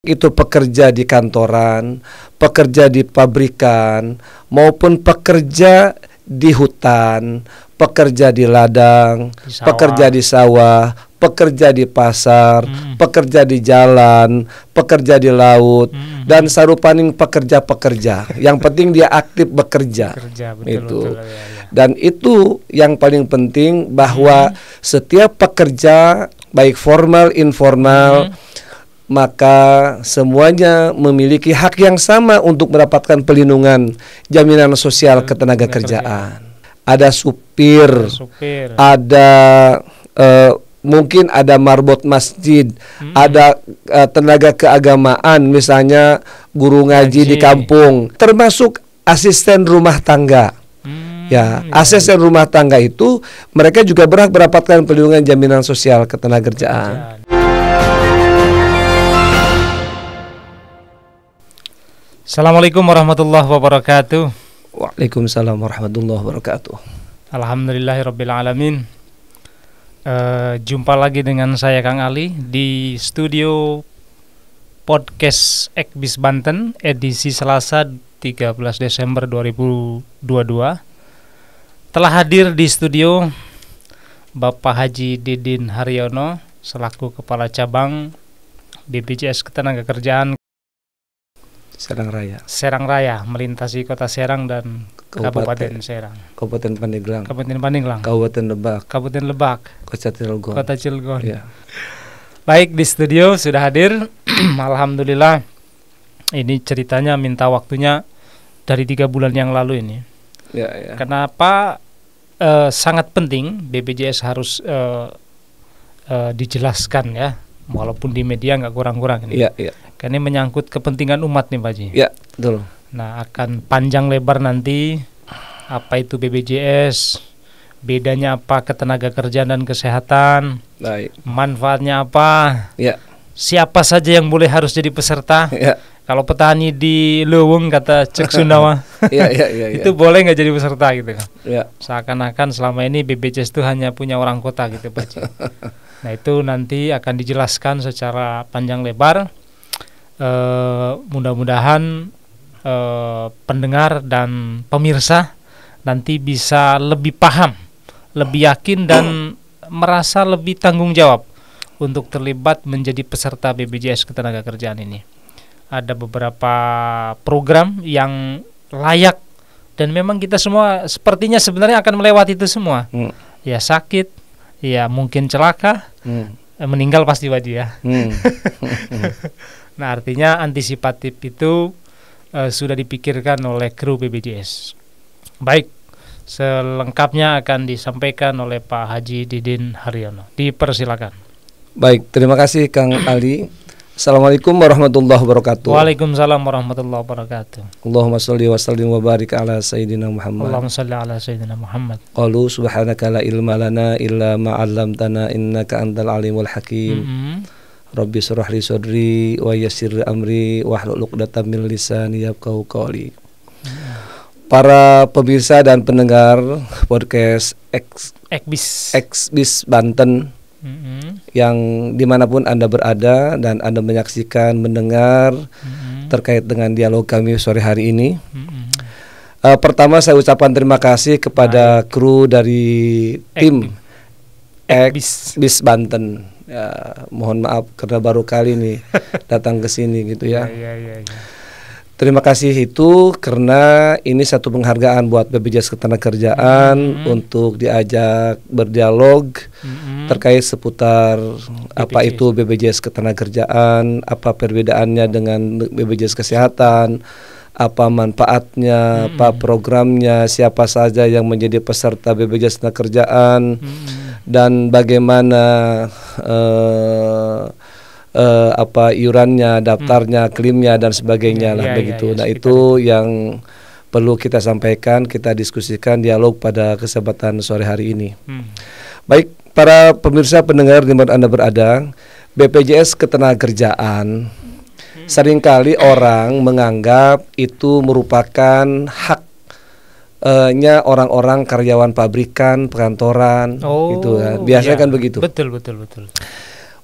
itu pekerja di kantoran, pekerja di pabrikan, maupun pekerja di hutan, pekerja di ladang, pekerja di sawah, pekerja di pasar, pekerja di jalan, pekerja di laut, dan sarupaning pekerja-pekerja. Yang penting dia aktif bekerja. Betul, ya. Dan itu yang paling penting, bahwa setiap pekerja baik formal informal, maka semuanya memiliki hak yang sama untuk mendapatkan perlindungan jaminan sosial ketenaga kerjaan. Ada supir, ada mungkin ada marbot masjid, ada tenaga keagamaan, misalnya guru ngaji di kampung, termasuk asisten rumah tangga. Ya, asisten rumah tangga itu mereka juga berhak mendapatkan perlindungan jaminan sosial ketenaga kerjaan. Assalamualaikum warahmatullahi wabarakatuh. Waalaikumsalam warahmatullahi wabarakatuh. Alhamdulillahirabbil alamin. Jumpa lagi dengan saya Kang Ali di studio podcast Ekbis Banten edisi Selasa 13 Desember 2022. Telah hadir di studio Bapak Haji Didin Haryono selaku Kepala Cabang BPJS Ketenagakerjaan Serang Raya, melintasi Kota Serang dan Kabupaten Serang, Kabupaten Pandeglang, Kabupaten Lebak, Kota Cilegon. Ya. Baik, di studio sudah hadir. Alhamdulillah. Ini ceritanya minta waktunya dari 3 bulan yang lalu ini. Ya. Kenapa sangat penting BPJS harus dijelaskan ya, walaupun di media nggak kurang-kurang ini. Iya. Karena ini menyangkut kepentingan umat nih Pak Ji. Ya, betul. Nah, akan panjang lebar nanti apa itu BPJS, bedanya apa ketenaga kerjaan dan kesehatan, baik, manfaatnya apa, ya, siapa saja yang boleh harus jadi peserta. Ya. Kalau petani di Leuweung kata Cek Sundawa, ya. itu boleh nggak jadi peserta gitu kan? Ya. Seakan-akan selama ini BPJS itu hanya punya orang kota gitu Pak Ji. Nah, itu nanti akan dijelaskan secara panjang lebar. Mudah-mudahan pendengar dan pemirsa nanti bisa lebih paham, lebih yakin dan merasa lebih tanggung jawab untuk terlibat menjadi peserta BPJS Ketenagakerjaan ini. Ada beberapa program yang layak dan memang kita semua sepertinya sebenarnya akan melewati itu semua. Ya sakit, ya mungkin celaka, meninggal pasti wajib ya. Nah, artinya antisipatif itu sudah dipikirkan oleh kru BPJS. Baik, selengkapnya akan disampaikan oleh Pak Haji Didin Haryono. Dipersilakan. Baik, terima kasih Kang Ali. Assalamualaikum warahmatullahi wabarakatuh. Waalaikumsalam warahmatullahi wabarakatuh. Allahumma sholli wa sallim wa barik ala sayyidina Muhammad. Allahumma sholli ala sayyidina Muhammad. Qalu subhanaka la ilma lana illa ma 'allamtana innaka antal alimul hakim. Rabbi shrah li sadri wa yassir li amri wahlul 'uqdatam min lisani yafqahu qawli. Para pemirsa dan pendengar podcast Ekbis Banten, yang dimanapun Anda berada dan Anda menyaksikan, mendengar terkait dengan dialog kami sore hari ini. Pertama saya ucapkan terima kasih kepada kru dari tim Ekbis Banten. Ya, mohon maaf karena baru kali nih datang ke sini gitu ya. Ya. Terima kasih itu karena ini satu penghargaan buat BPJS Ketenagakerjaan untuk diajak berdialog terkait seputar apa itu BPJS Ketenagakerjaan, apa perbedaannya dengan BPJS Kesehatan, apa manfaatnya, apa programnya, siapa saja yang menjadi peserta BPJS Ketenagakerjaan, dan bagaimana apa iurannya, daftarnya, klaimnya dan sebagainya lah begitu. Nah, itu yang perlu kita sampaikan, kita diskusikan, dialog pada kesempatan sore hari ini. Baik, para pemirsa pendengar di mana Anda berada, BPJS Ketenagakerjaan seringkali orang menganggap itu merupakan hak orang-orang karyawan pabrikan, perkantoran, gitu kan. Biasanya kan begitu. Betul.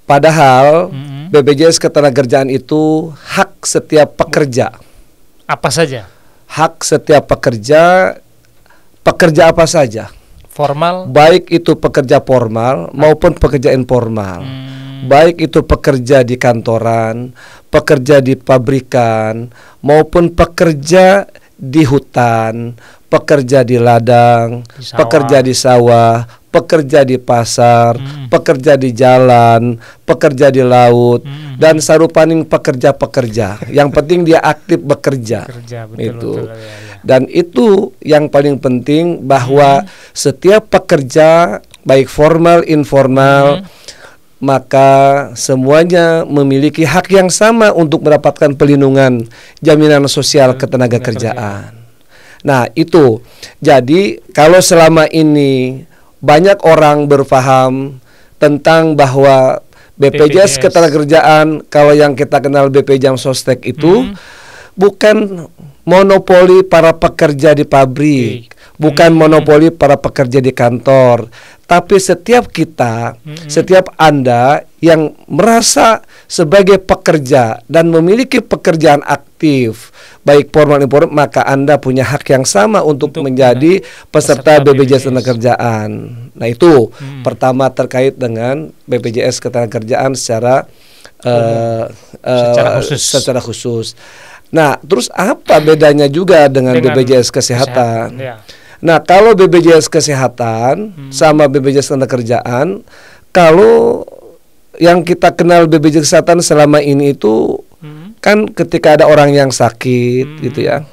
Padahal BPJS Ketenagakerjaan itu hak setiap pekerja. Apa saja? Hak setiap pekerja apa saja. Formal? Baik itu pekerja formal maupun pekerja informal. Baik itu pekerja di kantoran, pekerja di pabrikan, maupun pekerja di hutan, pekerja di ladang, pekerja di sawah, pekerja di pasar, pekerja di jalan, pekerja di laut, dan sarupaning pekerja-pekerja. Yang penting dia aktif bekerja. Betul, ya. Dan itu yang paling penting, bahwa setiap pekerja baik formal informal, maka semuanya memiliki hak yang sama untuk mendapatkan perlindungan jaminan sosial ketenagakerjaan. Nah itu, jadi kalau selama ini banyak orang berpaham tentang bahwa BPJS Ketenagakerjaan, kalau yang kita kenal BPJS Sostek itu bukan monopoli para pekerja di pabrik, bukan monopoli para pekerja di kantor, tapi setiap kita, setiap Anda yang merasa sebagai pekerja dan memiliki pekerjaan aktif, baik formal informal, maka Anda punya hak yang sama untuk menjadi peserta BPJS Ketenagakerjaan. Nah itu pertama terkait dengan BPJS Ketenagakerjaan secara khusus. Nah, terus apa bedanya juga dengan BPJS Kesehatan? Nah, kalau BPJS Kesehatan sama BPJS Ketenagakerjaan, kalau yang kita kenal BPJS Kesehatan selama ini itu kan ketika ada orang yang sakit gitu ya,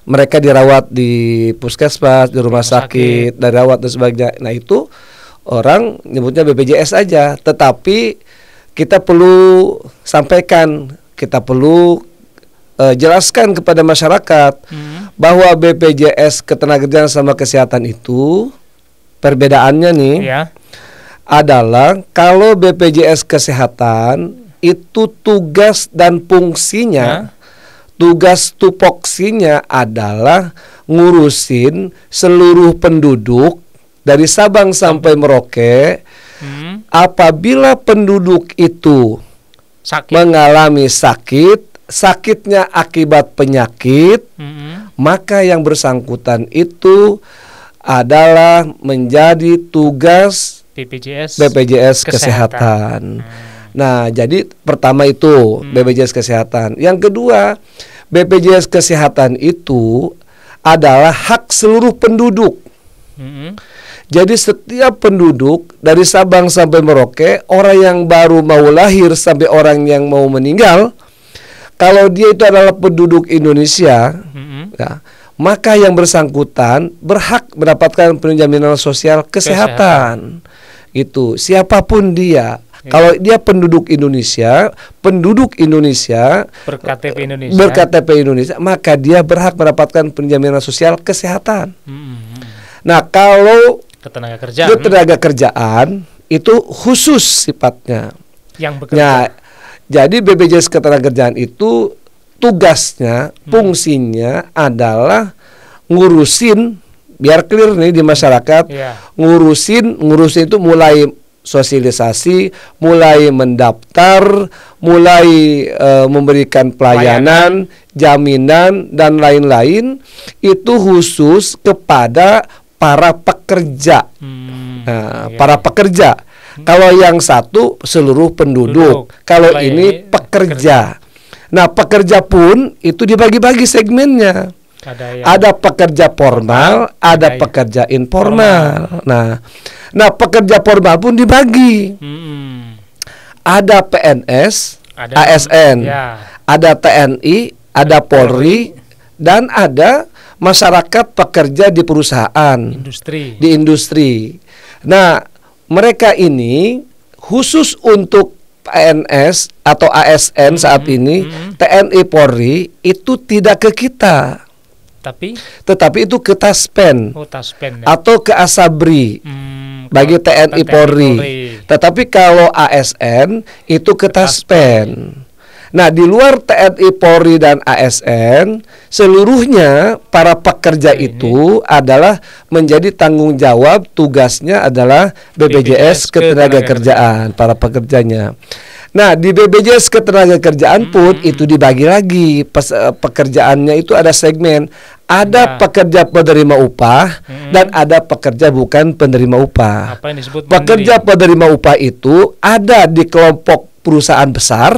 mereka dirawat di puskesmas, di rumah sakit, dirawat dan sebagainya. Nah itu orang nyebutnya BPJS aja. Tetapi kita perlu sampaikan, kita perlu jelaskan kepada masyarakat bahwa BPJS Ketenagakerjaan sama kesehatan itu perbedaannya nih adalah kalau BPJS Kesehatan itu tugas dan fungsinya, tugas tupoksinya adalah ngurusin seluruh penduduk dari Sabang sampai Merauke. Apabila penduduk itu mengalami sakitnya akibat penyakit, maka yang bersangkutan itu adalah menjadi tugas BPJS Kesehatan. Nah, jadi pertama itu BPJS Kesehatan. Yang kedua, BPJS Kesehatan itu adalah hak seluruh penduduk. Jadi setiap penduduk dari Sabang sampai Merauke, orang yang baru mau lahir sampai orang yang mau meninggal, kalau dia itu adalah penduduk Indonesia, ya, maka yang bersangkutan berhak mendapatkan jaminan sosial kesehatan. Itu siapapun dia. Kalau dia penduduk Indonesia berKTP Indonesia, maka dia berhak mendapatkan penjaminan sosial kesehatan. Nah, kalau ketenagakerjaan itu khusus sifatnya. Nah, jadi BPJS Ketenagakerjaan itu tugasnya, fungsinya adalah ngurusin, biar clear nih di masyarakat, ngurusin itu mulai sosialisasi, mulai mendaftar, mulai memberikan pelayanan, jaminan dan lain-lain, itu khusus kepada para pekerja. Para pekerja. Kalau yang satu seluruh penduduk. Kalau ini pekerja. Nah, pekerja pun itu dibagi-bagi segmennya. Ada pekerja formal, ada pekerja informal. Nah, pekerja formal pun dibagi. Ada PNS, ASN, ada TNI, ada Polri, dan ada masyarakat pekerja di perusahaan, di industri. Nah, mereka ini khusus untuk PNS atau ASN saat ini, TNI, Polri itu tidak ke kita. Tetapi itu ke Taspen, atau ke Asabri bagi TNI Polri. Tetapi kalau ASN itu ke Taspen. Nah, di luar TNI Polri dan ASN, seluruhnya para pekerja itu adalah menjadi tanggung jawab, tugasnya adalah BPJS Ketenagakerjaan para pekerjanya. Nah, di BPJS Ketenagakerjaan pun itu dibagi lagi pekerjaannya itu ada segmen. Ada pekerja penerima upah dan ada pekerja bukan penerima upah. Apa yang disebut pekerja penerima upah itu ada di kelompok perusahaan besar,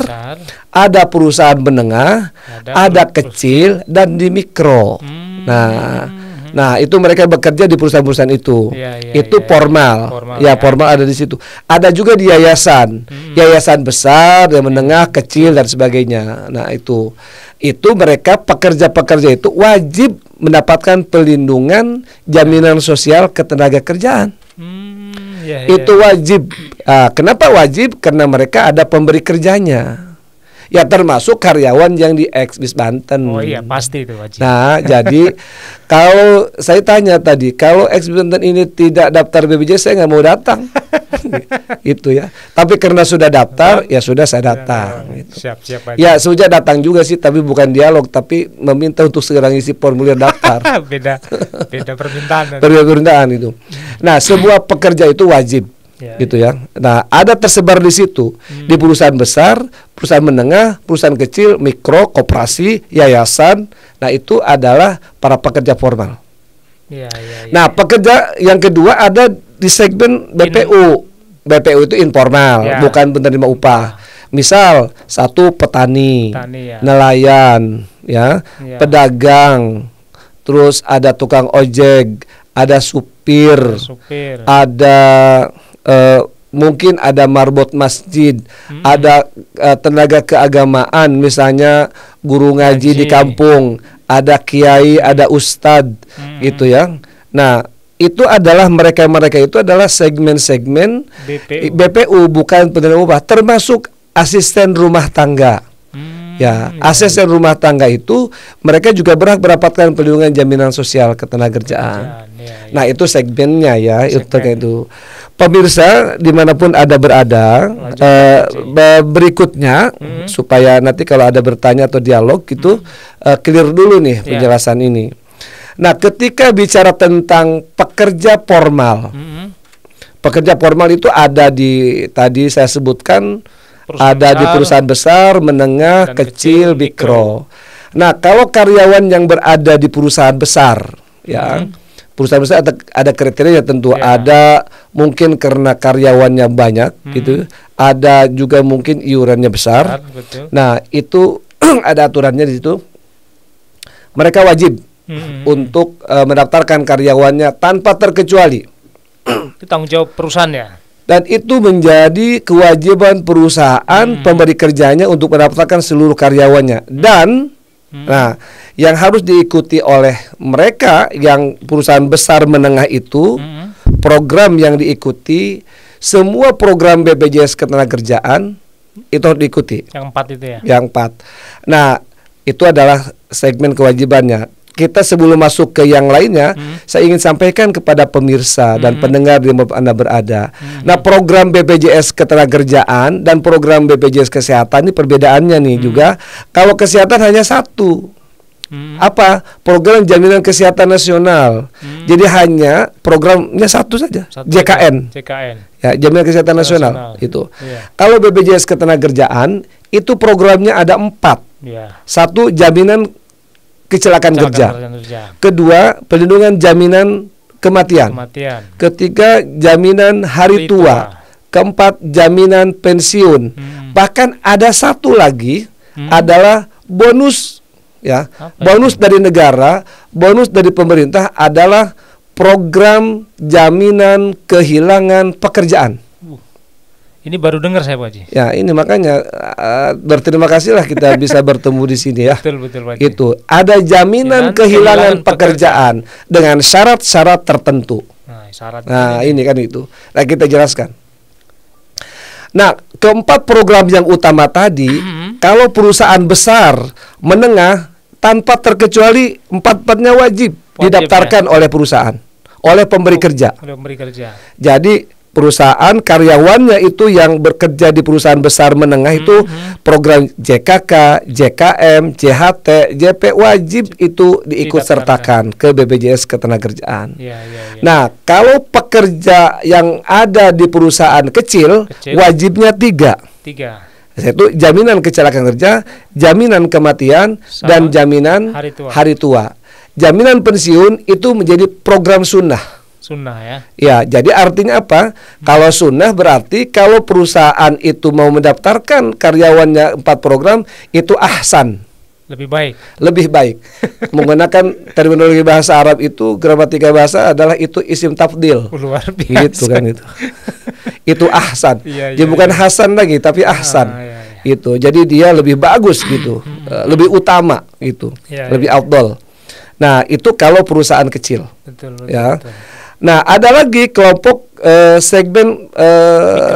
ada perusahaan menengah, ada kecil dan di mikro. Nah, itu mereka bekerja di perusahaan-perusahaan itu. Itu formal. Formal ada di situ. Ada juga di yayasan. Yayasan besar, yang menengah, kecil dan sebagainya. Nah, itu mereka pekerja-pekerja itu wajib mendapatkan perlindungan jaminan sosial ketenagakerjaan. Itu wajib. Kenapa wajib? Karena mereka ada pemberi kerjanya. Ya termasuk karyawan yang di Eksbis Banten. Oh iya, pasti itu wajib. Nah, jadi kalau saya tanya tadi, kalau Eksbis Banten ini tidak daftar BPJS, saya nggak mau datang. Itu ya. Tapi karena sudah daftar, ya sudah saya datang. Siap-siap aja. Ya sudah datang juga sih, tapi bukan dialog, tapi meminta untuk segera ngisi formulir daftar. beda permintaan. Permintaan itu. Nah, sebuah pekerja itu wajib. Gitu ya. Nah, ada tersebar di situ di perusahaan besar, perusahaan menengah, perusahaan kecil, mikro, koperasi, yayasan. Nah, itu adalah para pekerja formal. Nah, pekerja yang kedua ada di segmen BPU. BPU itu informal, bukan penerima upah. Misal satu petani, nelayan, pedagang, terus ada tukang ojek, ada supir. Ada mungkin ada marbot masjid, ada tenaga keagamaan, misalnya guru ngaji di kampung, ada kiai, ada ustadz, gitu ya. Nah, itu adalah mereka itu adalah segmen-segmen BPU, bukan penerima upah, termasuk asisten rumah tangga. Asisten rumah tangga itu mereka juga berhak mendapatkan perlindungan jaminan sosial ketenagakerjaan. Nah, itu segmennya ya, itu. Pemirsa dimanapun Anda berada, berikutnya supaya nanti kalau ada bertanya atau dialog gitu, clear dulu nih penjelasan ini. Nah, ketika bicara tentang pekerja formal, pekerja formal itu ada di tadi saya sebutkan. Ada di perusahaan besar, menengah, kecil, mikro. Nah, kalau karyawan yang berada di perusahaan besar, perusahaan besar ada kriteria tentu. Ada mungkin karena karyawannya banyak, gitu. Ada juga mungkin iurannya besar. Nah, itu ada aturannya di situ. Mereka wajib untuk mendaftarkan karyawannya tanpa terkecuali. Itu tanggung jawab perusahaan ya. Dan itu menjadi kewajiban perusahaan pemberi kerjanya untuk mendaftarkan seluruh karyawannya. Dan nah, yang harus diikuti oleh mereka yang perusahaan besar menengah itu, program yang diikuti, semua program BPJS Ketenagakerjaan itu harus diikuti. Yang 4 itu ya. Yang 4. Nah, itu adalah segmen kewajibannya. Kita sebelum masuk ke yang lainnya, saya ingin sampaikan kepada pemirsa dan pendengar di mana Anda berada. Nah, program BPJS Ketenagakerjaan dan program BPJS Kesehatan ini perbedaannya nih juga. Kalau kesehatan hanya satu. Apa? Program Jaminan Kesehatan Nasional. Jadi hanya programnya satu saja, JKN. Ya, Jaminan Kesehatan Nasional itu. Kalau BPJS Ketenagakerjaan itu programnya ada 4. Satu, jaminan kecelakaan kerja. Kedua, perlindungan jaminan kematian. Ketiga, jaminan hari tua. Keempat, jaminan pensiun. Bahkan ada satu lagi adalah bonus, ya. Bonus dari negara, bonus dari pemerintah adalah program jaminan kehilangan pekerjaan. Ini baru dengar saya, Pak Haji. Ya, ini makanya berterima kasihlah kita bisa bertemu di sini ya. Betul, Pak Haji. Itu ada jaminan kehilangan pekerjaan dengan syarat-syarat tertentu. Nah, ini kan itu. Nah, kita jelaskan. Nah, keempat program yang utama tadi, kalau perusahaan besar, menengah, tanpa terkecuali empat-empatnya wajib didaftarkan oleh perusahaan, oleh pemberi kerja. Jadi perusahaan karyawannya itu yang bekerja di perusahaan besar menengah itu program JKK, JKM, JHT, JP wajib itu diikut sertakan ke BPJS Ketenagakerjaan. Nah, kalau pekerja yang ada di perusahaan kecil wajibnya 3. Yaitu jaminan kecelakaan kerja, jaminan kematian, dan jaminan hari tua. Jaminan pensiun itu menjadi program sunnah. Sunnah ya. Ya, jadi artinya apa? Kalau sunnah berarti kalau perusahaan itu mau mendaftarkan karyawannya 4 program itu ahsan. Lebih baik. Menggunakan terminologi bahasa Arab itu, gramatika bahasa adalah itu isim tafdil. Luar biasa. Gitu kan itu. Itu ahsan. Jadi bukan hasan lagi tapi ahsan. Itu. Jadi dia lebih bagus gitu. Lebih utama gitu. Lebih afdal. Nah, itu kalau perusahaan kecil. Betul. Betul. Nah, ada lagi kelompok segmen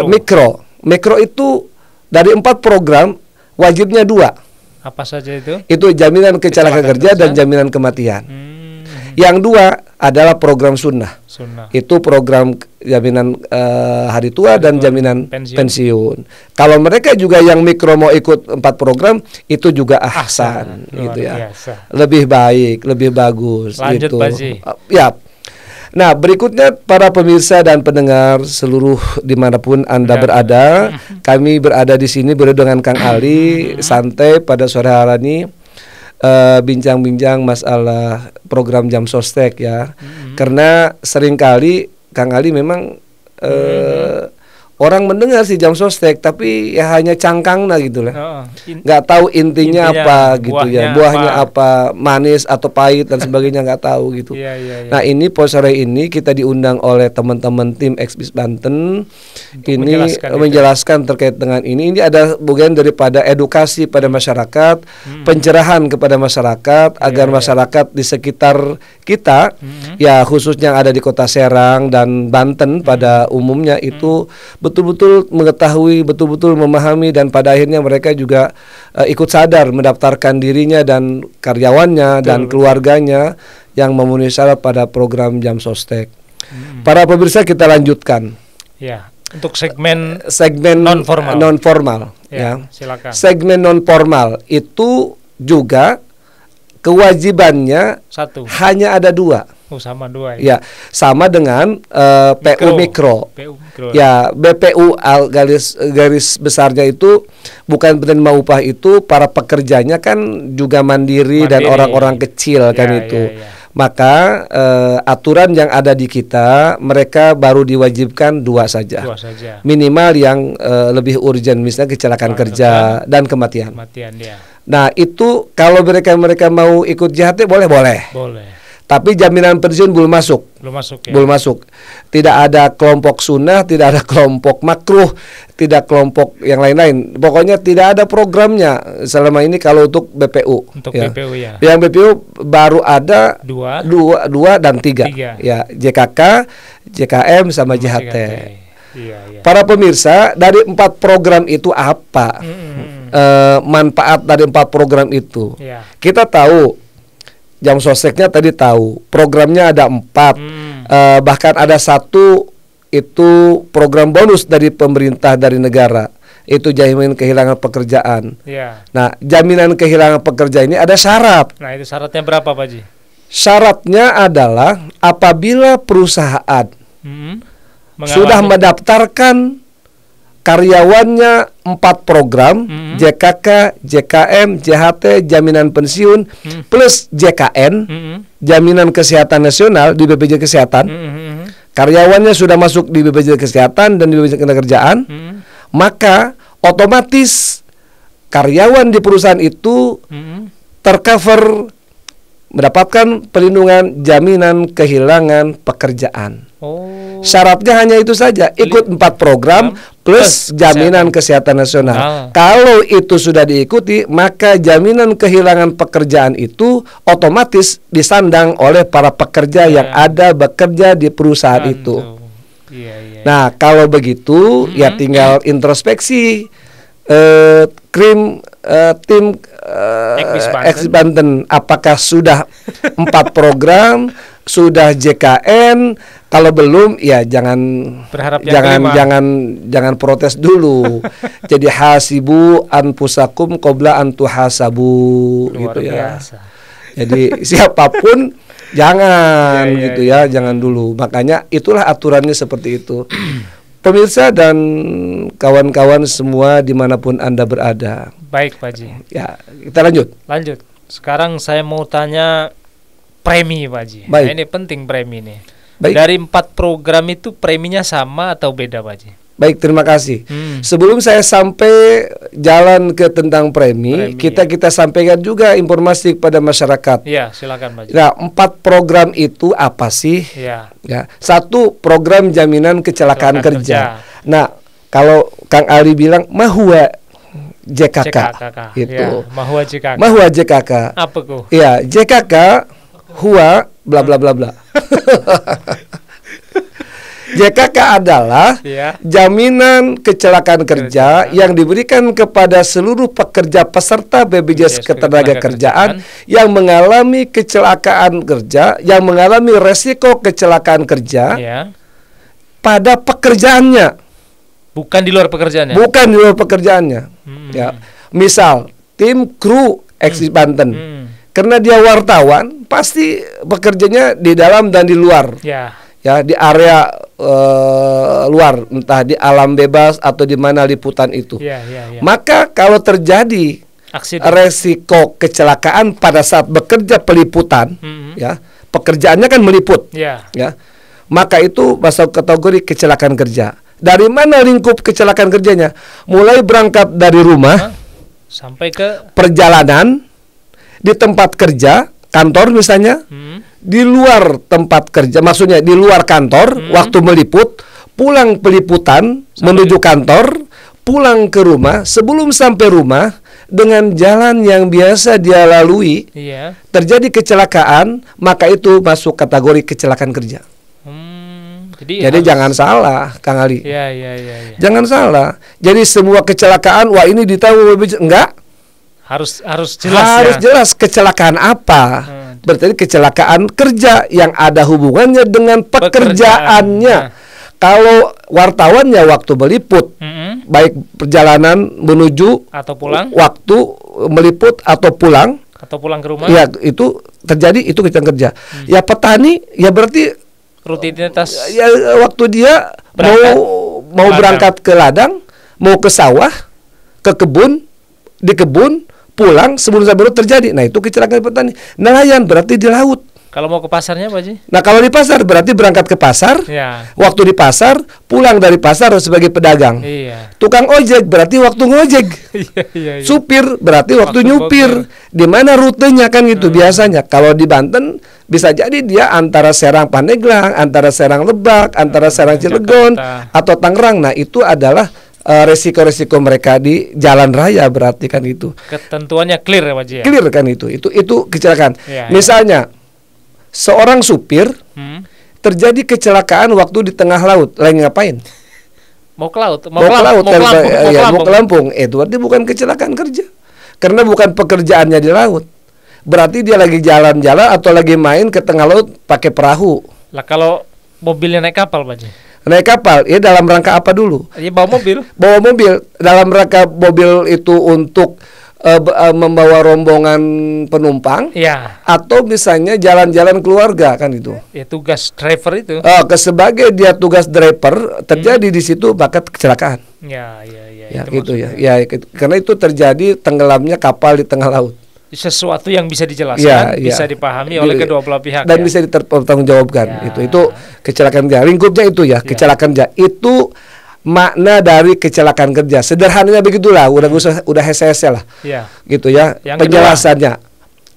mikro. Mikro itu dari 4 program wajibnya 2. Apa saja itu? Itu jaminan kecelakaan kerja dan jaminan kematian. Yang 2 adalah program sunnah. Itu program jaminan hari tua dan jaminan pensiun. Kalau mereka juga yang mikro mau ikut 4 program, itu juga ahsan gitu ya. Lebih baik, lebih bagus. Lanjut gitu. Baji. Ya. Nah, berikutnya para pemirsa dan pendengar seluruh dimanapun Anda berada, kami berada di sini bersama dengan Kang Ali, santai pada sore hari ini, bincang-bincang masalah program Jam Sostek ya. Karena seringkali Kang Ali memang orang mendengar si Jam Sostek tapi ya hanya cangkangna gitu lah. Nggak tahu intinya apa gitu ya. Buahnya apa, manis atau pahit dan sebagainya nggak tahu gitu. Nah, ini sore ini kita diundang oleh teman-teman tim Exbis Banten ini menjelaskan terkait dengan ini. Ini ada bagian daripada edukasi pada masyarakat, pencerahan kepada masyarakat agar masyarakat di sekitar kita ya khususnya yang ada di Kota Serang dan Banten pada umumnya itu betul-betul mengetahui, betul-betul memahami, dan pada akhirnya mereka juga ikut sadar mendaftarkan dirinya dan karyawannya dan keluarganya yang memenuhi syarat pada program Jam Sostek. Para pemirsa, kita lanjutkan. Ya, untuk segmen non-formal. Ya, silakan. Segmen non-formal itu juga kewajibannya hanya ada 2. Sama 2 ya. Sama dengan PU Mikro. Ya, BPU garis besarnya itu bukan penerima upah itu para pekerjanya kan juga mandiri dan orang-orang kecil kan itu. Maka aturan yang ada di kita, mereka baru diwajibkan 2 saja. Minimal yang lebih urgent, misalnya kecelakaan kerja dan kematian. Nah, itu kalau mereka mau ikut JHT boleh. Tapi jaminan pensiun belum masuk. Belum masuk. Tidak ada kelompok sunnah, tidak ada kelompok makruh, tidak kelompok yang lain-lain. Pokoknya tidak ada programnya selama ini kalau untuk BPU. BPU ya. Yang BPU baru ada 2 dan 3. Ya, JKK, JKM sama JHT. Para pemirsa, dari 4 program itu apa manfaat dari 4 program itu? Kita tahu Jam Sosteknya tadi tahu, programnya ada 4, bahkan ada 1 itu program bonus dari pemerintah, dari negara, itu jaminan kehilangan pekerjaan. Nah, jaminan kehilangan pekerjaan ini ada syarat. Nah, itu syaratnya berapa, Pak Ji? Syaratnya adalah apabila perusahaan sudah mendaftarkan karyawannya 4 program, JKK, JKM, JHT, jaminan pensiun, plus JKN, jaminan kesehatan nasional di BPJS Kesehatan. Karyawannya sudah masuk di BPJS Kesehatan dan di BPJS Ketenagakerjaan, maka otomatis karyawan di perusahaan itu tercover mendapatkan perlindungan jaminan kehilangan pekerjaan. Syaratnya hanya itu saja, ikut 4 program plus jaminan kesehatan nasional. Kalau itu sudah diikuti, maka jaminan kehilangan pekerjaan itu otomatis disandang oleh para pekerja yang ada bekerja di perusahaan itu. Nah, kalau begitu ya tinggal introspeksi tim Exbis Banten, apakah sudah 4 program, sudah JKN? Kalau belum ya jangan protes dulu. Jadi hasibu anfusakum qabla an tuhasabu gitu ya. Jadi siapapun jangan gitu ya, jangan dulu. Makanya itulah aturannya seperti itu. pemirsa dan kawan-kawan semua dimanapun Anda berada. Baik, Pak Haji. Ya, kita lanjut. Lanjut. Sekarang saya mau tanya premi, Pak Haji. Baik. Nah, ini penting premi nih. Baik. Dari 4 program itu preminya sama atau beda, Pak Haji? Baik, terima kasih. Sebelum saya sampai jalan ke tentang premi, kita sampaikan juga informasi kepada masyarakat. Iya, silakan, Pak Haji. Nah, 4 program itu apa sih? Iya. Ya, 1 program jaminan kecelakaan kerja. Nah, kalau Kang Ali bilang mahua JKK, itu. Ya, mahua JKK. Mahua JKK. Apa tuh? Iya, JKK hua bla bla bla bla. JKK adalah jaminan kecelakaan kerja yang diberikan kepada seluruh pekerja peserta BPJS Ketenagakerjaan yang mengalami kecelakaan kerja, yang mengalami resiko kecelakaan kerja pada pekerjaannya. Bukan di luar pekerjaannya. Bukan di luar pekerjaannya. Ya, misal tim kru Eksis Banten, karena dia wartawan, pasti bekerjanya di dalam dan di luar. Ya, di area luar, entah di alam bebas atau di mana liputan itu. Maka kalau terjadi resiko kecelakaan pada saat bekerja peliputan, ya, pekerjaannya kan meliput, ya, maka itu masuk kategori kecelakaan kerja. Dari mana lingkup kecelakaan kerjanya? Mulai berangkat dari rumah sampai ke perjalanan, di tempat kerja, kantor misalnya, di luar tempat kerja, maksudnya di luar kantor, waktu meliput, pulang peliputan, menuju kantor, pulang ke rumah, sebelum sampai rumah, dengan jalan yang biasa dia lalui, terjadi kecelakaan, maka itu masuk kategori kecelakaan kerja. Jadi jangan salah, Kang Ali. Jangan salah. Jadi semua kecelakaan, wah ini ditanggung, enggak. Harus jelas. Harus jelas kecelakaan apa. Berarti kecelakaan kerja yang ada hubungannya dengan pekerjaannya. Kalau wartawannya waktu meliput, baik perjalanan menuju atau pulang, waktu meliput atau pulang ke rumah, ya itu terjadi, itu kecelakaan kerja. Ya petani, ya berarti rutinitas. Ya waktu dia mau berangkat ke ladang, mau ke sawah, ke kebun, di kebun, pulang sebelum sampai terjadi. Nah, itu kecelakaan petani. Nelayan berarti di laut. Kalau mau ke pasarnya, Pak Haji? Nah, kalau di pasar berarti berangkat ke pasar. Waktu di pasar, pulang dari pasar sebagai pedagang. Tukang ojek berarti waktu ngojek. Supir berarti waktu nyupir. Di mana rutenya kan gitu biasanya. Kalau di Banten bisa jadi dia antara Serang Pandeglang, antara Serang Lebak, antara Serang Cilegon atau Tangerang. Nah, itu adalah resiko-resiko mereka di jalan raya, berarti kan itu. Ketentuannya clear ya, Pak Haji? Clear kan itu kecelakaan. Misalnya seorang supir terjadi kecelakaan waktu di tengah laut, lagi ngapain? Mau ke laut, mau ke Lampung. Itu berarti bukan kecelakaan kerja, karena bukan pekerjaannya di laut. Berarti dia lagi jalan-jalan atau lagi main ke tengah laut pakai perahu. Lah kalau mobilnya naik kapal, Pak Haji? Naik kapal, ya dalam rangka apa dulu? Ya bawa mobil. Bawa mobil, dalam rangka mobil itu untuk membawa rombongan penumpang, atau misalnya jalan-jalan keluarga kan itu. Ya tugas driver itu. Sebagai dia tugas driver, terjadi di situ maka kecelakaan. Ya, itu ya. Ya, karena itu terjadi tenggelamnya kapal di tengah laut. Sesuatu yang bisa dijelaskan, bisa dipahami oleh kedua belah pihak dan bisa dipertanggungjawabkan. Itu kecelakaan kerja. Lingkupnya itu ya, kecelakaan kerja. Itu makna dari kecelakaan kerja. Sederhananya begitulah, udah hese-hese lah. Gitu ya, yang penjelasannya.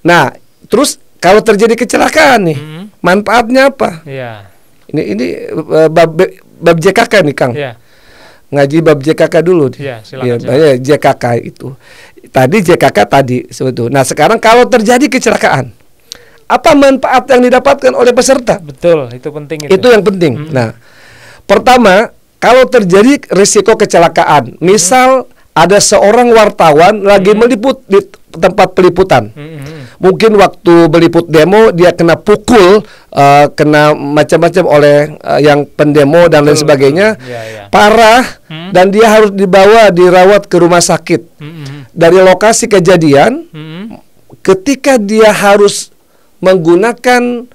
Nah, terus kalau terjadi kecelakaan nih, manfaatnya apa? Ini bab JKK nih, Kang. Ngaji bab JKK dulu. Silakan. JKK itu. Tadi JKK tadi sebetulnya. Nah, sekarang kalau terjadi kecelakaan, apa manfaat yang didapatkan oleh peserta? Betul, itu penting. Itu yang penting. Nah, pertama, kalau terjadi risiko kecelakaan, misal ada seorang wartawan lagi meliput di tempat peliputan. Mungkin waktu meliput demo dia kena pukul, kena macam-macam oleh yang pendemo dan lain sebagainya, parah, dan dia harus dirawat ke rumah sakit. Dari lokasi kejadian, ketika dia harus menggunakan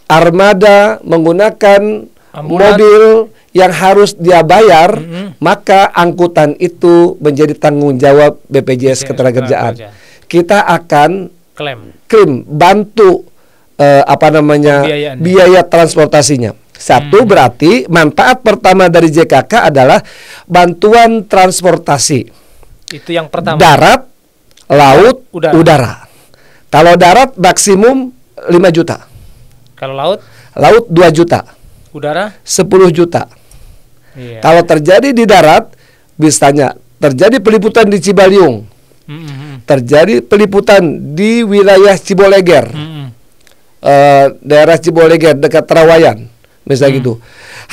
armada, menggunakan mobil yang harus dia bayar, maka angkutan itu menjadi tanggung jawab BPJS Ketenagakerjaan. Kita akan klaim bantu biaya transportasinya. Satu, berarti manfaat pertama dari JKK adalah bantuan transportasi. Itu yang pertama. Darat, laut, udara. Kalau darat maksimum 5 juta. Kalau laut? Laut 2 juta. Udara? 10 juta. Kalau terjadi di darat, misalnya terjadi peliputan di Cibaliung, terjadi peliputan di wilayah Ciboleger, daerah Ciboleger dekat Terawayan, misalnya gitu,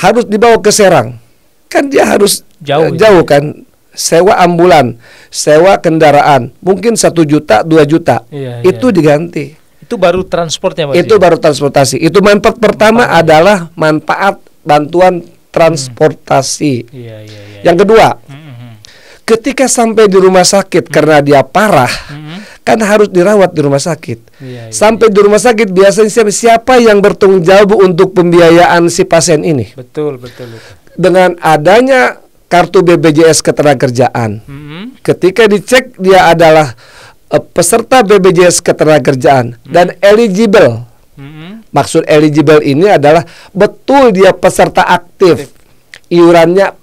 harus dibawa ke Serang, kan dia harus jauh kan, sewa ambulan, sewa kendaraan, mungkin 1 juta, 2 juta, itu diganti. Itu baru transportnya, Mas. Itu baru transportasi. Itu manfaat pertama adalah manfaat bantuan transportasi. Yang kedua, ketika sampai di rumah sakit karena dia parah, kan harus dirawat di rumah sakit. Sampai di rumah sakit biasanya siapa yang bertanggung jawab untuk pembiayaan si pasien ini? Betul. Dengan adanya kartu BPJS Ketenagakerjaan, ketika dicek dia adalah peserta BPJS Ketenagakerjaan dan eligible. Maksud eligible ini adalah betul dia peserta aktif, iurannya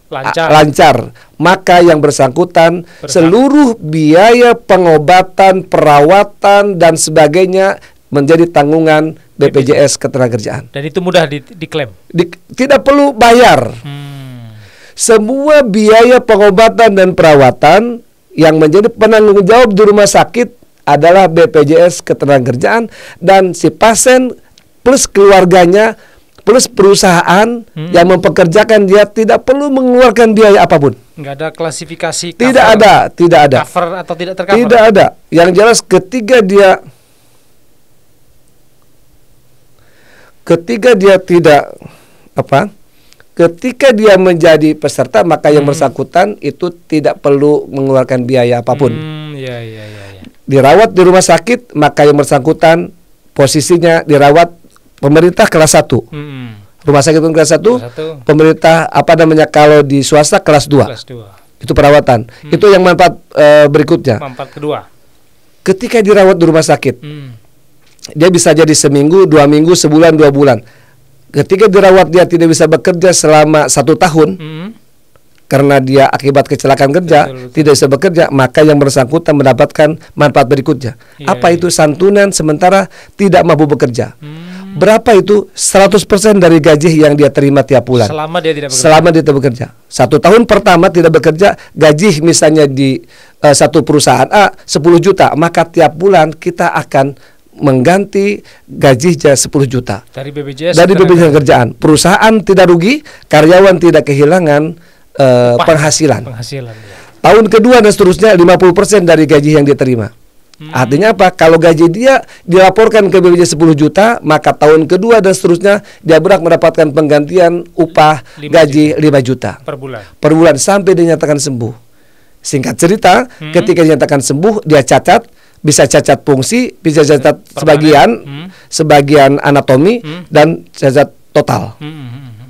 lancar, maka yang bersangkutan seluruh biaya pengobatan, perawatan dan sebagainya menjadi tanggungan BPJS Ketenagakerjaan. Dan itu mudah diklaim. Tidak perlu bayar. Semua biaya pengobatan dan perawatan yang menjadi penanggung jawab di rumah sakit adalah BPJS Ketenagakerjaan, dan si pasien plus keluarganya plus perusahaan yang mempekerjakan dia tidak perlu mengeluarkan biaya apapun. Nggak ada klasifikasi cover, tidak ada cover atau tidak tercover. Tidak ada. Yang jelas ketika dia menjadi peserta, maka yang bersangkutan itu tidak perlu mengeluarkan biaya apapun. Dirawat di rumah sakit, maka yang bersangkutan posisinya dirawat pemerintah kelas 1. Rumah sakit kelas 1, pemerintah kalau di swasta kelas 2. Itu perawatan. Itu yang manfaat berikutnya. Manfaat kedua. Ketika dirawat di rumah sakit, dia bisa jadi seminggu, 2 minggu, sebulan, 2 bulan. Ketika dirawat dia tidak bisa bekerja selama 1 tahun, karena dia akibat kecelakaan kerja, tidak bisa bekerja, maka yang bersangkutan mendapatkan manfaat berikutnya. Apa itu? Santunan sementara tidak mampu bekerja. Berapa itu? 100% dari gaji yang dia terima tiap bulan. Selama dia tidak bekerja. Selama dia tidak bekerja. 1 tahun pertama tidak bekerja, gaji misalnya di satu perusahaan A 10 juta, maka tiap bulan kita akan mengganti gajinya 10 juta. Dari BPJS Ketenagakerjaan. Perusahaan tidak rugi, karyawan tidak kehilangan penghasilan. Tahun kedua dan seterusnya 50% dari gaji yang dia terima. Artinya apa? Kalau gaji dia dilaporkan ke BPJS 10 juta, maka tahun kedua dan seterusnya dia berhak mendapatkan penggantian upah gaji 5 juta per bulan sampai dinyatakan sembuh. Singkat cerita, ketika dinyatakan sembuh, dia cacat, bisa cacat fungsi, bisa cacat sebagian anatomi dan cacat total.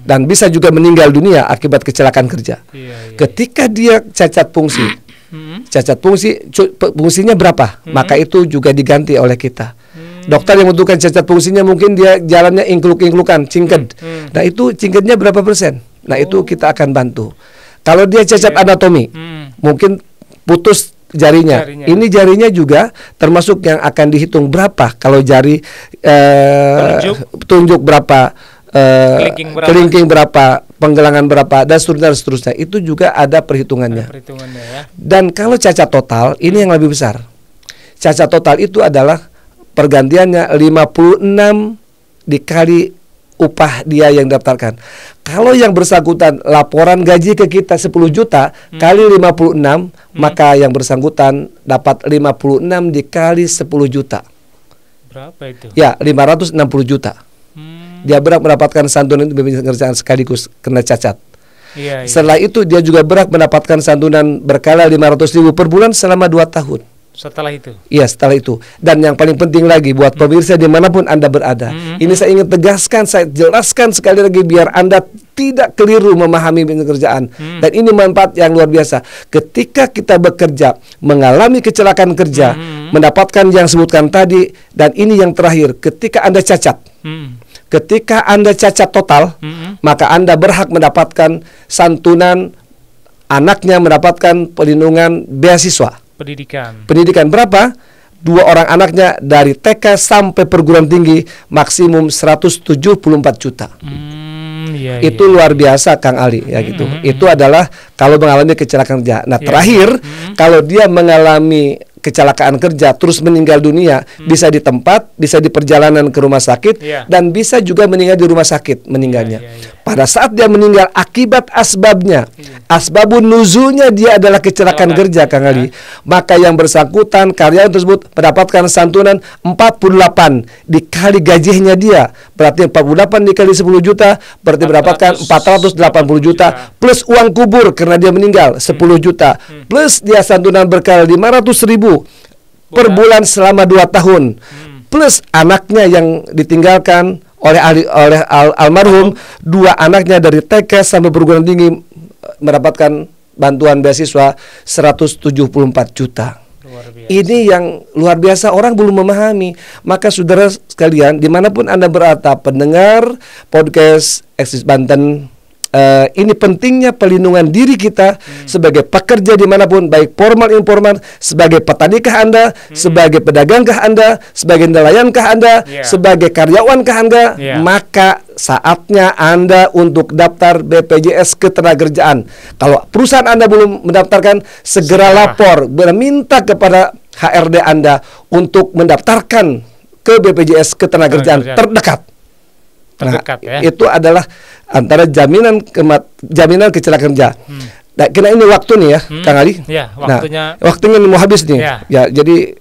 Dan bisa juga meninggal dunia akibat kecelakaan kerja. Ketika dia cacat fungsi, fungsinya berapa? Maka itu juga diganti oleh kita. Dokter yang menentukan cacat fungsinya mungkin dia jalannya ingkluk-ingklukan, cingked. Nah itu cingkednya berapa persen? Nah itu kita akan bantu. Kalau dia cacat anatomi, mungkin putus jarinya. Ini jarinya juga termasuk yang akan dihitung berapa. Kalau jari tunjuk berapa, kelingking berapa, penggelangan berapa, dan seterusnya. Itu juga ada perhitungannya. Dan kalau cacat total, ini yang lebih besar. Cacat total itu adalah pergantiannya 56 dikali upah dia yang daftarkan. Kalau yang bersangkutan laporan gaji ke kita 10 juta kali 56, maka yang bersangkutan dapat 56 dikali 10 juta. Berapa itu? Ya, 560 juta. Dia berhak mendapatkan santunan BPJS Ketenagakerjaan sekaligus kena cacat. Setelah itu dia juga berhak mendapatkan santunan berkala 500.000 per bulan selama 2 tahun. Setelah itu. Iya, setelah itu. Dan yang paling penting lagi buat pemirsa dimanapun Anda berada, ini saya ingin tegaskan, saya jelaskan sekali lagi biar Anda tidak keliru memahami pekerjaan. Dan ini manfaat yang luar biasa. Ketika kita bekerja, mengalami kecelakaan kerja, mendapatkan yang sebutkan tadi, dan ini yang terakhir, ketika Anda cacat. Ketika Anda cacat total, maka Anda berhak mendapatkan santunan, anaknya mendapatkan perlindungan beasiswa. Pendidikan berapa? 2 orang anaknya dari TK sampai perguruan tinggi maksimum 174 juta. Itu luar biasa Kang Ali ya gitu. Itu adalah kalau mengalami kecelakaan kerja. Nah, terakhir kalau dia mengalami kecelakaan kerja terus meninggal dunia, bisa di tempat, bisa di perjalanan ke rumah sakit, dan bisa juga meninggal di rumah sakit meninggalnya. Pada saat dia meninggal akibat asbabnya, asbabun nuzulnya dia adalah kecelakaan kerja Kang Ali, maka yang bersangkutan karyawan tersebut mendapatkan santunan 48 dikali gajinya dia, berarti 48 dikali 10 juta berarti mendapatkan 480 juta plus uang kubur karena dia meninggal 10 juta plus dia santunan berkala 500.000 per bulan selama 2 tahun plus anaknya yang ditinggalkan oleh almarhum, 2 anaknya dari TK sampai perguruan tinggi mendapatkan bantuan beasiswa 174 juta. Ini yang luar biasa, orang belum memahami. Maka saudara sekalian, dimanapun Anda berada, pendengar podcast Eksis Banten, ini pentingnya pelindungan diri kita sebagai pekerja dimanapun, baik formal informal, sebagai petanikah Anda, sebagai pedagangkah Anda, sebagai nelayankah Anda, sebagai karyawankah Anda, maka saatnya Anda untuk daftar BPJS Ketenagakerjaan. Kalau perusahaan Anda belum mendaftarkan, segera lapor, minta kepada HRD Anda untuk mendaftarkan ke BPJS Ketenagakerjaan terdekat. Nah, itu adalah antara jaminan kecelakaan kerja. Nah, kena ini waktu nih ya, Kang Ali. Waktunya mau habis nih. Ya, jadi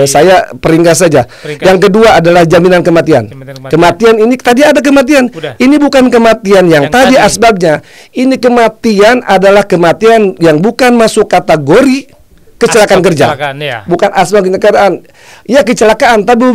saya peringkas saja. Yang kedua adalah jaminan kematian. Kematian ini tadi ada kematian. Ini bukan kematian yang tadi asbabnya. Ini kematian adalah kematian yang bukan masuk kategori kecelakaan kerja, bukan asbab kecelakaan. Ya kecelakaan, tapi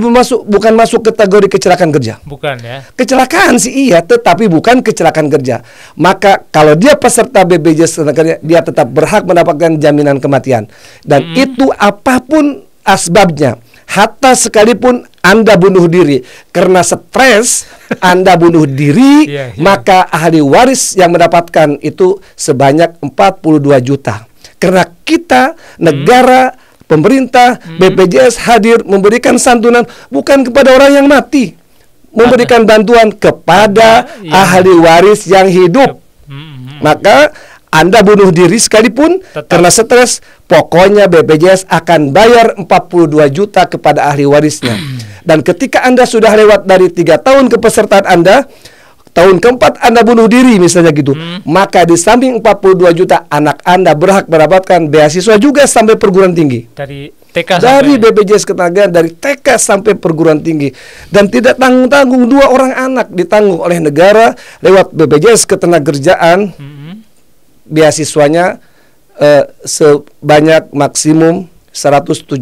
bukan masuk kategori kecelakaan kerja. Bukan ya. Kecelakaan sih iya, tetapi bukan kecelakaan kerja. Maka kalau dia peserta BPJS Ketenagakerjaan, dia tetap berhak mendapatkan jaminan kematian. Dan itu apapun asbabnya, hatta sekalipun Anda bunuh diri karena stres, Anda bunuh diri, maka ahli waris yang mendapatkan itu sebanyak 42 juta. Karena kita, negara, pemerintah, BPJS hadir memberikan santunan bukan kepada orang yang mati, memberikan bantuan kepada ahli waris yang hidup. Maka Anda bunuh diri sekalipun karena stres, pokoknya BPJS akan bayar 42 juta kepada ahli warisnya. Dan ketika Anda sudah lewat dari 3 tahun kepesertaan Anda, tahun keempat Anda bunuh diri misalnya gitu, maka di samping 42 juta, anak Anda berhak mendapatkan beasiswa juga sampai perguruan tinggi. Dari TK dari BPJS Ketenagakerjaan, dari TK sampai perguruan tinggi. Dan tidak tanggung-tanggung, 2 orang anak ditanggung oleh negara lewat BPJS Ketenagakerjaan. Beasiswanya sebanyak maksimum 174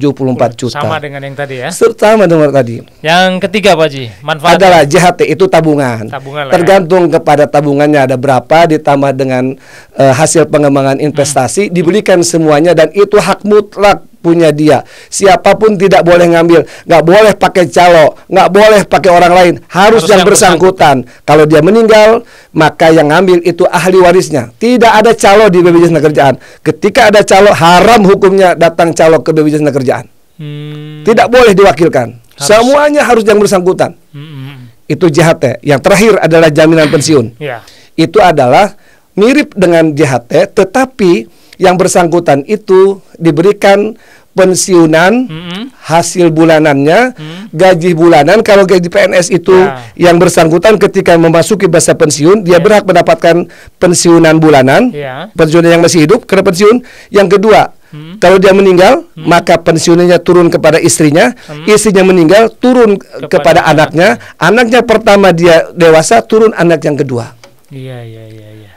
juta. Sama dengan yang tadi ya? Sama dengan tadi. Yang ketiga Pak Haji, manfaat adalah JHT, itu tabungan. Tergantung kepada tabungannya ada berapa, ditambah dengan hasil pengembangan investasi, diberikan semuanya, dan itu hak mutlak punya dia. Siapapun tidak boleh ngambil, nggak boleh pakai calo, nggak boleh pakai orang lain, harus yang bersangkutan. Kalau dia meninggal, maka yang ngambil itu ahli warisnya. Tidak ada calo di BPJS Ketenagakerjaan. Ketika ada calo, haram hukumnya datang calo ke BPJS Ketenagakerjaan. Tidak boleh diwakilkan. Semuanya harus yang bersangkutan. Itu JHT. Yang terakhir adalah jaminan pensiun. Itu adalah mirip dengan JHT, tetapi yang bersangkutan itu diberikan pensiunan, hasil bulanannya, gaji bulanan. Kalau gaji PNS itu yang bersangkutan ketika memasuki masa pensiun, dia berhak mendapatkan pensiunan bulanan, pensiunan yang masih hidup karena pensiun. Yang kedua, kalau dia meninggal, maka pensiunnya turun kepada istrinya, istrinya meninggal turun kepada anaknya, anaknya pertama dia dewasa, turun anak yang kedua.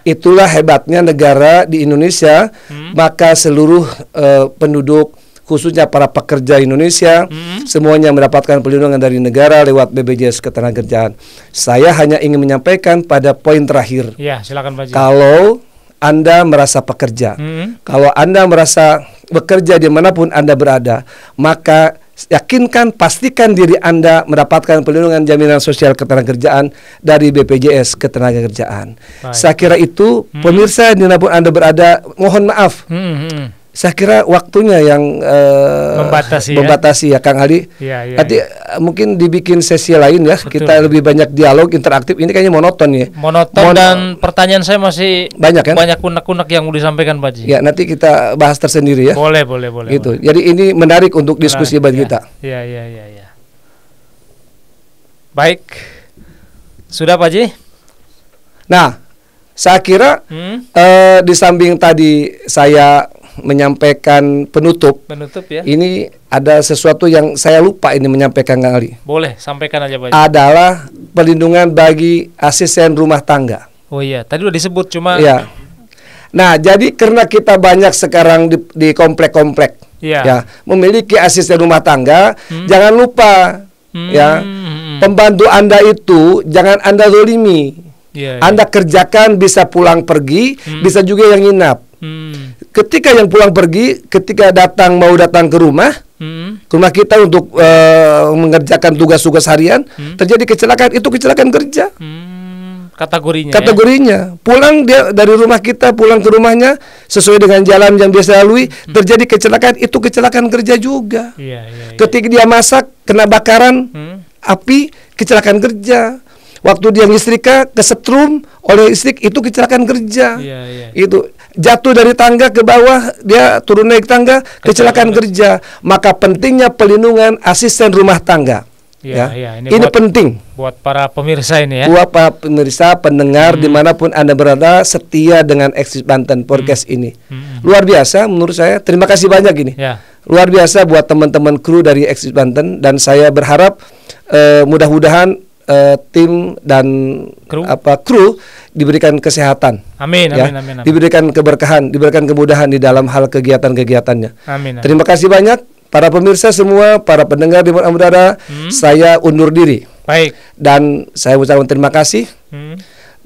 Itulah hebatnya negara di Indonesia. Maka seluruh penduduk khususnya para pekerja Indonesia, semuanya mendapatkan perlindungan dari negara lewat BPJS Ketenagakerjaan. Saya hanya ingin menyampaikan pada poin terakhir. Ya, silakan Pak Haji. Kalau Anda merasa pekerja, kalau Anda merasa bekerja dimanapun Anda berada, maka yakinkan, pastikan diri Anda mendapatkan perlindungan jaminan sosial ketenagakerjaan dari BPJS Ketenagakerjaan. Saya kira itu, pemirsa dimanapun Anda berada, mohon maaf. Saya kira waktunya yang membatasi ya Kang Ali. Nanti mungkin dibikin sesi lain ya. Betul. Kita lebih banyak dialog interaktif. Ini kayaknya monoton ya. Monoton dan pertanyaan saya masih banyak kan? Banyak kunak-kunak yang mau disampaikan Pak Haji. Ya, nanti kita bahas tersendiri ya. Boleh. Gitu. Jadi ini menarik untuk diskusi bagi kita. Ya. Baik. Sudah Pak Haji? Nah, saya kira di samping tadi saya menyampaikan penutup ya. Ini ada sesuatu yang saya lupa ini menyampaikan Kang Ali. Boleh, sampaikan aja Pak. Adalah perlindungan bagi asisten rumah tangga. Oh iya, tadi udah disebut cuma. Ya. Nah, jadi karena kita banyak sekarang di komplek-komplek ya, memiliki asisten rumah tangga, jangan lupa ya, pembantu Anda itu jangan Anda zolimi. Anda kerjakan, bisa pulang pergi, bisa juga yang nginap. Ketika yang pulang pergi, ketika mau datang ke rumah kita untuk mengerjakan tugas-tugas harian, terjadi kecelakaan, itu kecelakaan kerja. Kategorinya. Pulang dia dari rumah kita, pulang ke rumahnya sesuai dengan jalan yang biasa lalui, terjadi kecelakaan, itu kecelakaan kerja juga. Ketika dia masak, kena bakaran, api, kecelakaan kerja. Waktu dia nyetrika kesetrum oleh listrik, itu kecelakaan kerja. Itu jatuh dari tangga ke bawah, dia turun naik tangga, kecelakaan kerja. Maka pentingnya perlindungan asisten rumah tangga. Ini penting buat para pemirsa ini ya. Buat para pemirsa, pendengar dimanapun Anda berada, setia dengan Eksis Banten podcast ini. Luar biasa menurut saya. Terima kasih banyak ini. Luar biasa buat teman-teman kru dari Eksis Banten, dan saya berharap mudah-mudahan tim dan kru diberikan kesehatan. Amin. Diberikan keberkahan, diberikan kemudahan di dalam hal kegiatan-kegiatannya. Amin. Terima kasih banyak para pemirsa semua, para pendengar di mana berada. Saya undur diri. Baik. Dan saya ucapkan terima kasih.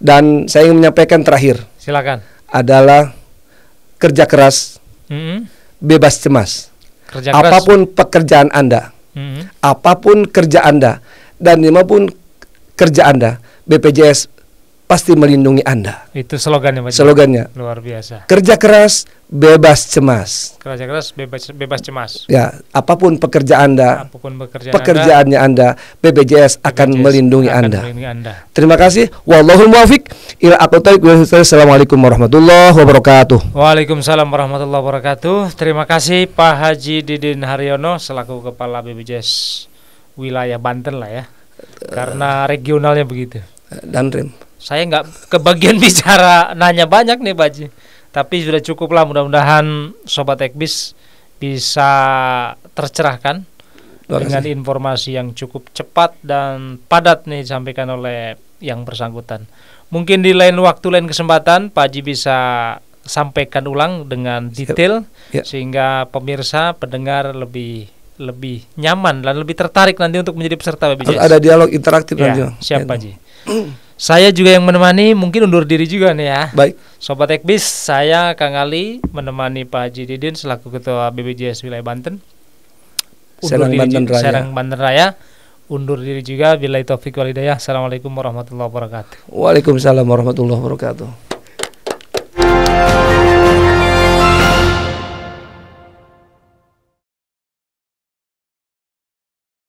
Dan saya ingin menyampaikan terakhir. Silakan. Adalah kerja keras, bebas cemas. Apapun pekerjaan Anda, apapun kerja Anda, dan dimanapun kerja Anda, BPJS pasti melindungi Anda. Itu slogannya Pak. Slogannya. Luar biasa. Kerja keras, bebas cemas. Kerja keras, bebas cemas. Ya, apapun pekerjaan Anda, pekerjaannya Anda, BPJS akan melindungi Anda. Terima kasih. Wallahul muwaffiq ila aqwamit thoriq. Assalamualaikum warahmatullahi wabarakatuh. Waalaikumsalam warahmatullahi wabarakatuh. Terima kasih Pak Haji Didin Haryono selaku Kepala BPJS wilayah Banten lah ya. Karena regionalnya begitu. Dan saya nggak kebagian bicara nanya banyak nih Pak Haji, tapi sudah cukup lah. Mudah-mudahan Sobat Ekbis bisa tercerahkan dengan informasi yang cukup cepat dan padat nih disampaikan oleh yang bersangkutan. Mungkin di lain waktu, lain kesempatan Pak Haji bisa sampaikan ulang dengan detail sehingga pemirsa, pendengar lebih nyaman dan lebih tertarik nanti untuk menjadi peserta BPJS. Ada dialog interaktif nanti. Siap Pak Haji. Saya juga yang menemani, mungkin undur diri juga nih ya. Baik. Sobat Ekbis, saya Kang Ali menemani Pak Haji Didin selaku Ketua BPJS wilayah Banten. Serang Banten Raya. Undur diri juga. Billahi taufiq wal hidayah. Assalamualaikum warahmatullahi wabarakatuh. Waalaikumsalam warahmatullahi wabarakatuh.